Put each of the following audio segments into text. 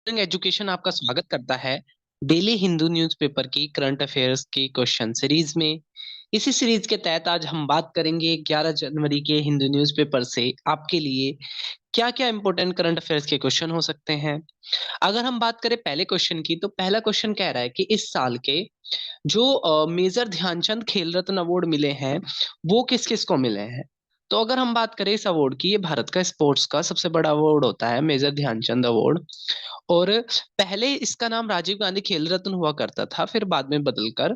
Education आपका स्वागत करता है डेली हिंदू न्यूज़पेपर की करंट अफेयर्स की क्वेश्चन सीरीज में। इसी सीरीज के तहत आज हम बात करेंगे 11 जनवरी के हिंदू न्यूज़पेपर से आपके लिए क्या क्या इंपॉर्टेंट करंट अफेयर्स के क्वेश्चन हो सकते हैं। अगर हम बात करें पहले क्वेश्चन की, तो पहला क्वेश्चन कह रहा है कि इस साल के जो मेजर ध्यानचंद खेल रत्न अवार्ड मिले हैं वो किस किस को मिले हैं। तो अगर हम बात करें इस अवार्ड की, ये भारत का स्पोर्ट्स का सबसे बड़ा अवार्ड होता है, मेजर ध्यानचंद अवार्ड। और पहले इसका नाम राजीव गांधी खेल रत्न हुआ करता था, फिर बाद में बदलकर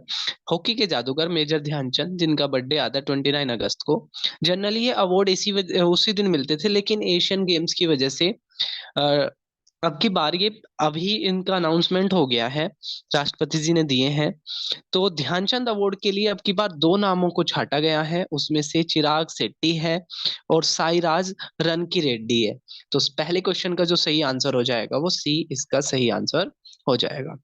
हॉकी के जादूगर मेजर ध्यानचंद, जिनका बर्थडे आता है 29 अगस्त को। जनरली ये अवार्ड उसी दिन मिलते थे, लेकिन एशियन गेम्स की वजह से अ, अब की बार ये अभी इनका अनाउंसमेंट हो गया है, राष्ट्रपति जी ने दिए हैं। तो ध्यानचंद अवार्ड के लिए अब की बार दो नामों को छांटा गया है, उसमें से चिराग शेट्टी है और साईराज रनकी रेड्डी है। तो उस पहले क्वेश्चन का जो सही आंसर हो जाएगा वो सी इसका सही आंसर हो जाएगा।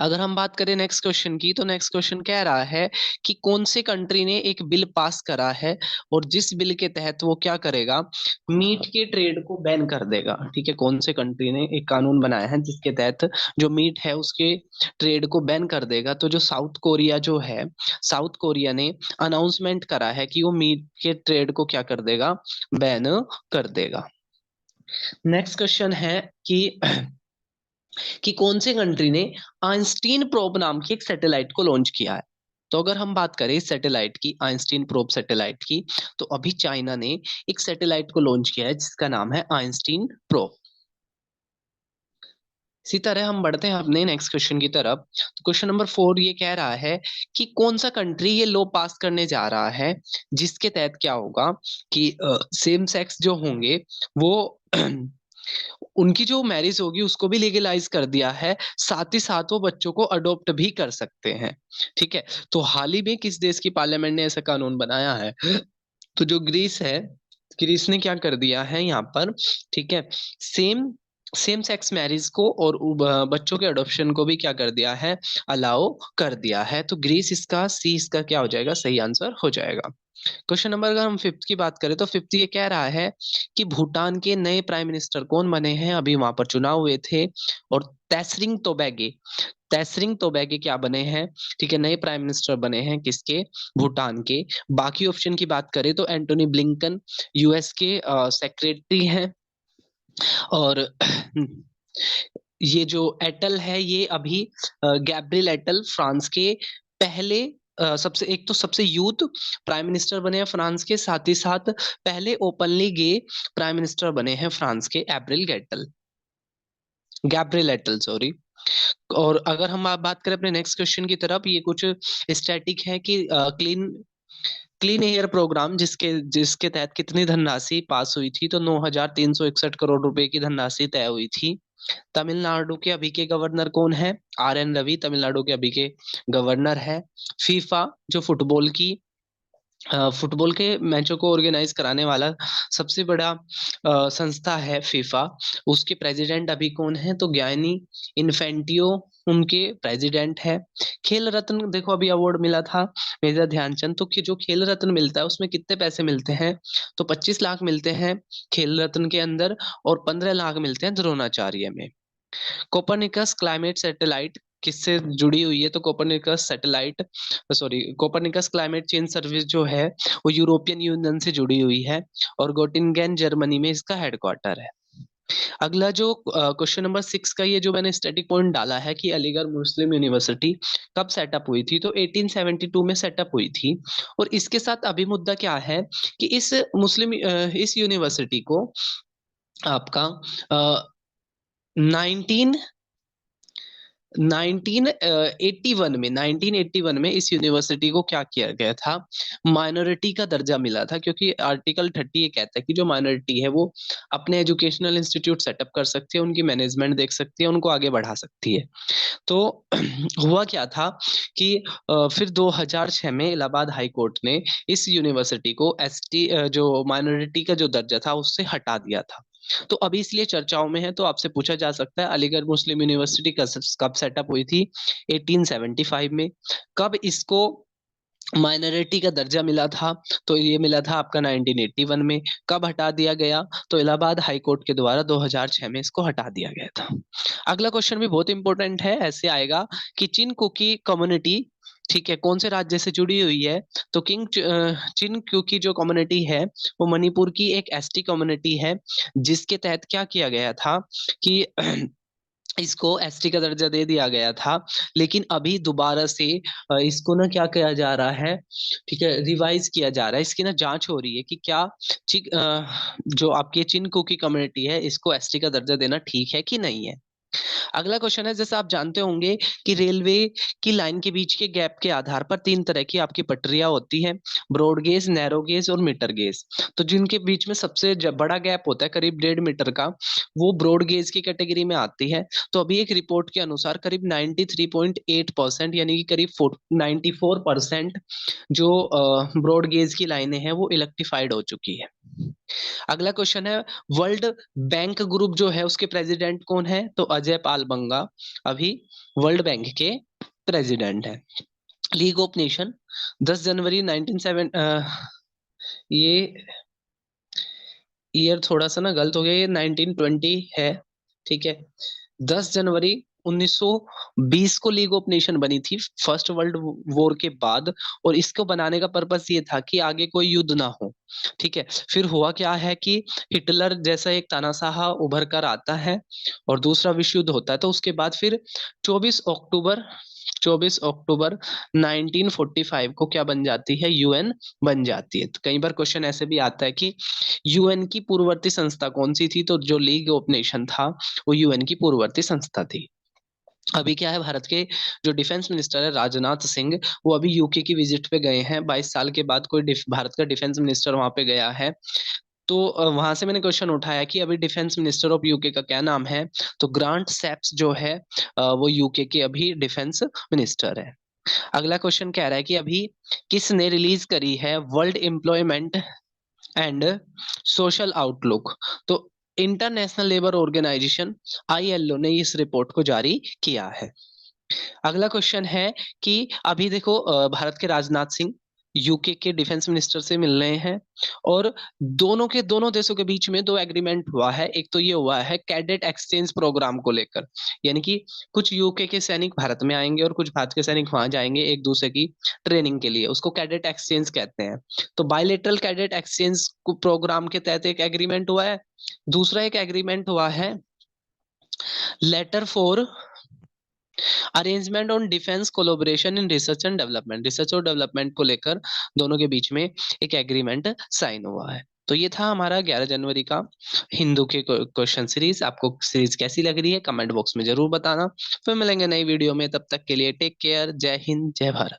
अगर हम बात करें नेक्स्ट क्वेश्चन की, तो नेक्स्ट क्वेश्चन कह रहा है कि कौन से कंट्री ने एक बिल पास करा है और जिस बिल के तहत वो क्या करेगा, मीट के ट्रेड को बैन कर देगा। ठीक है, कौन से कंट्री ने एक कानून बनाया है जिसके तहत जो मीट है उसके ट्रेड को बैन कर देगा। तो जो साउथ कोरिया जो है, साउथ कोरिया ने अनाउंसमेंट करा है कि वो मीट के ट्रेड को क्या कर देगा, बैन कर देगा। नेक्स्ट क्वेश्चन है कि कौन से कंट्री ने आइंस्टीन प्रोब नाम की एक सैटेलाइट को लॉन्च किया है। तो अगर हम बात करें सैटेलाइट की, आइंस्टीन प्रोब सैटेलाइट की, तो अभी चाइना ने एक सैटेलाइट को लॉन्च किया है जिसका नाम है आइंस्टीन प्रोब। इसी तरह हम बढ़ते हैं अपने नेक्स्ट क्वेश्चन की तरफ। तो क्वेश्चन नंबर 4 ये कह रहा है कि कौन सा कंट्री ये लॉ पास करने जा रहा है जिसके तहत क्या होगा कि सेम सेक्स जो होंगे वो उनकी जो मैरिज होगी उसको भी लीगलाइज कर दिया है, साथ ही साथ वो बच्चों को अडॉप्ट भी कर सकते हैं। ठीक है, तो हाल ही में किस देश की पार्लियामेंट ने ऐसा कानून बनाया है, तो जो ग्रीस है, ग्रीस ने क्या कर दिया है यहाँ पर। ठीक है, सेम सेम सेक्स मैरिज को और बच्चों के अडॉप्शन को भी क्या कर दिया है, अलाउ कर दिया है। तो ग्रीस इसका सी इसका क्या हो जाएगा, सही आंसर हो जाएगा। क्वेश्चन नंबर अगर हम फिफ्थ की बात करें, तो फिफ्थ ये कह रहा है कि भूटान के नए प्राइम मिनिस्टर कौन बने हैं, अभी वहां पर चुनाव हुए थे और तैसरिंग तोबैगे क्या बने हैं। ठीक है, नए प्राइम मिनिस्टर बने हैं किसके, भूटान के। बाकी ऑप्शन की बात करें तो एंटोनी ब्लिंकन यूएस के सेक्रेटरी हैं, और ये जो एटल है ये अभी गैब्रियल एटल फ्रांस के पहले सबसे एक तो सबसे यूथ प्राइम मिनिस्टर बने हैं फ्रांस के, साथ ही साथ पहले ओपनली गे प्राइम मिनिस्टर बने हैं फ्रांस के, गैब्रियल एटल सॉरी। और अगर हम आप बात करें अपने नेक्स्ट क्वेश्चन की तरफ, ये कुछ स्टैटिक है कि क्लीन एयर प्रोग्राम जिसके जिसके तहत कितनी धनराशि पास हुई थी, तो 9,361 करोड़ रुपए की धनराशि तय हुई थी। तमिलनाडु के अभी के गवर्नर कौन है, RN रवि तमिलनाडु के अभी के गवर्नर है। फीफा जो फुटबॉल के मैचों को ऑर्गेनाइज कराने वाला सबसे बड़ा संस्था है फीफा, उसके प्रेसिडेंट अभी कौन है, तो ज्ञानी इन्फेंटियो उनके प्रेसिडेंट है। खेल रत्न देखो अभी अवार्ड मिला था मेजर ध्यानचंद, तो कि जो खेल रत्न मिलता है उसमें कितने पैसे मिलते हैं, तो 25 लाख मिलते हैं खेल रत्न के अंदर, और 15 लाख मिलते हैं द्रोणाचार्य में। कोपरनिकस क्लाइमेट सैटेलाइट किससे जुड़ी हुई है, तो कोपरनिकस क्लाइमेट चेंज सर्विस जो है वो यूरोपियन यूनियन से जुड़ी हुई है, और गोटिंगेन जर्मनी में इसका हेडक्वार्टर है। अगला जो क्वेश्चन नंबर 6 का, ये जो मैंने स्टैटिक पॉइंट डाला है कि अलीगढ़ मुस्लिम यूनिवर्सिटी कब सेटअप हुई थी, तो 1872 में सेटअप हुई थी। और इसके साथ अभी मुद्दा क्या है कि इस यूनिवर्सिटी को आपका 19 1981 में इस यूनिवर्सिटी को क्या किया गया था, माइनॉरिटी का दर्जा मिला था, क्योंकि आर्टिकल 30 ये कहता है कि जो माइनॉरिटी है वो अपने एजुकेशनल इंस्टीट्यूट सेटअप कर सकती है, उनकी मैनेजमेंट देख सकती है, उनको आगे बढ़ा सकती है। तो हुआ क्या था कि फिर 2006 में इलाहाबाद हाई कोर्ट ने इस यूनिवर्सिटी को एसटी जो माइनॉरिटी का जो दर्जा था उससे हटा दिया था। तो अभी इसलिए चर्चाओं में है, तो आपसे पूछा जा सकता है अलीगढ़ मुस्लिम यूनिवर्सिटी कब सेटअप हुई थी, 1875 में। कब इसको माइनॉरिटी का दर्जा मिला था, तो ये मिला था आपका 1981 में। कब हटा दिया गया? तो इलाहाबाद हाई कोर्ट के द्वारा 2006 में इसको हटा दिया गया था। अगला क्वेश्चन भी बहुत इंपॉर्टेंट है, ऐसे आएगा कि चिन कुकी कम्युनिटी, ठीक है, कौन से राज्य से जुड़ी हुई है? तो चिन क्यूकी जो कम्युनिटी है वो मणिपुर की एक एसटी कम्युनिटी है, जिसके तहत क्या किया गया था कि इसको एसटी का दर्जा दे दिया गया था। लेकिन अभी दोबारा से इसको ना क्या किया जा रहा है, ठीक है, रिवाइज किया जा रहा है, इसकी ना जांच हो रही है कि क्या जो आपकी चिनकू की कम्युनिटी है इसको एसटी का दर्जा देना ठीक है कि नहीं है। अगला क्वेश्चन है, जैसे आप जानते होंगे कि रेलवे की लाइन के बीच के गैप के आधार पर तीन तरह की आपकी पटरियां होती हैं, ब्रॉड गेज, नैरो गेज और मीटर गेज। तो जिनके बीच में सबसे बड़ा गैप होता है करीब 1.5 मीटर का, वो ब्रॉड गेज की कैटेगरी में आती है। तो अभी एक रिपोर्ट के अनुसार करीब 93.8% यानी कि करीब 94% जो ब्रॉड गेज की लाइनें हैं वो इलेक्ट्रिफाइड हो चुकी है। अगला क्वेश्चन है, वर्ल्ड बैंक ग्रुप जो है उसके प्रेसिडेंट कौन है? तो अजय पाल बंगा अभी वर्ल्ड बैंक के प्रेसिडेंट है। लीग ऑफ नेशन 10 जनवरी 1907, ये ईयर थोड़ा सा ना गलत हो गया, ये 1920 है, ठीक है। 10 जनवरी 1920 को लीग ऑफ नेशन बनी थी फर्स्ट वर्ल्ड वॉर के बाद, और इसको बनाने का पर्पस ये था कि आगे कोई युद्ध ना हो, ठीक है। फिर हुआ क्या है कि हिटलर जैसा एक तानाशाह उभर कर आता है और दूसरा विश्व युद्ध होता है, तो उसके बाद फिर 24 अक्टूबर 24 अक्टूबर 1945 को क्या बन जाती है? यूएन बन जाती है। तो कई बार क्वेश्चन ऐसे भी आता है कि यूएन की पूर्ववर्ती संस्था कौन सी थी? तो जो लीग ऑफ नेशन था वो यूएन की पूर्ववर्ती संस्था थी। अभी क्या है, भारत के जो डिफेंस मिनिस्टर है राजनाथ सिंह, वो अभी यूके की विजिट पे गए हैं। 22 साल के बाद कोई भारत का डिफेंस मिनिस्टर वहां पे गया है। तो वहां से मैंने क्वेश्चन उठाया कि अभी डिफेंस मिनिस्टर ऑफ यूके का क्या नाम है? तो ग्रांट सैप्स जो है वो यूके के अभी डिफेंस मिनिस्टर है। अगला क्वेश्चन कह रहा है कि अभी किसने रिलीज करी है world employment and social outlook? तो इंटरनेशनल लेबर ऑर्गेनाइजेशन आईएलओ ने इस रिपोर्ट को जारी किया है। अगला क्वेश्चन है कि अभी देखो भारत के राजनाथ सिंह यूके के डिफेंस मिनिस्टर से मिल रहे हैं, और दोनों के दोनों देशों के बीच में दो एग्रीमेंट हुआ है। एक तो ये हुआ है कैडेट एक्सचेंज प्रोग्राम को लेकर, यानी कि कुछ यूके के सैनिक भारत में आएंगे और कुछ भारत के सैनिक वहां जाएंगे एक दूसरे की ट्रेनिंग के लिए, उसको कैडेट एक्सचेंज कहते हैं। तो बायलेटरल कैडेट एक्सचेंज प्रोग्राम के तहत एक एग्रीमेंट हुआ है। दूसरा एक एग्रीमेंट हुआ है letter for arrangement on defence collaboration in research and development, research और डेवलपमेंट को लेकर दोनों के बीच में एक एग्रीमेंट साइन हुआ है। तो ये था हमारा 11 जनवरी का हिंदू के क्वेश्चन सीरीज। आपको सीरीज कैसी लग रही है कमेंट बॉक्स में जरूर बताना। फिर मिलेंगे नई वीडियो में, तब तक के लिए टेक केयर, जय हिंद जय भारत।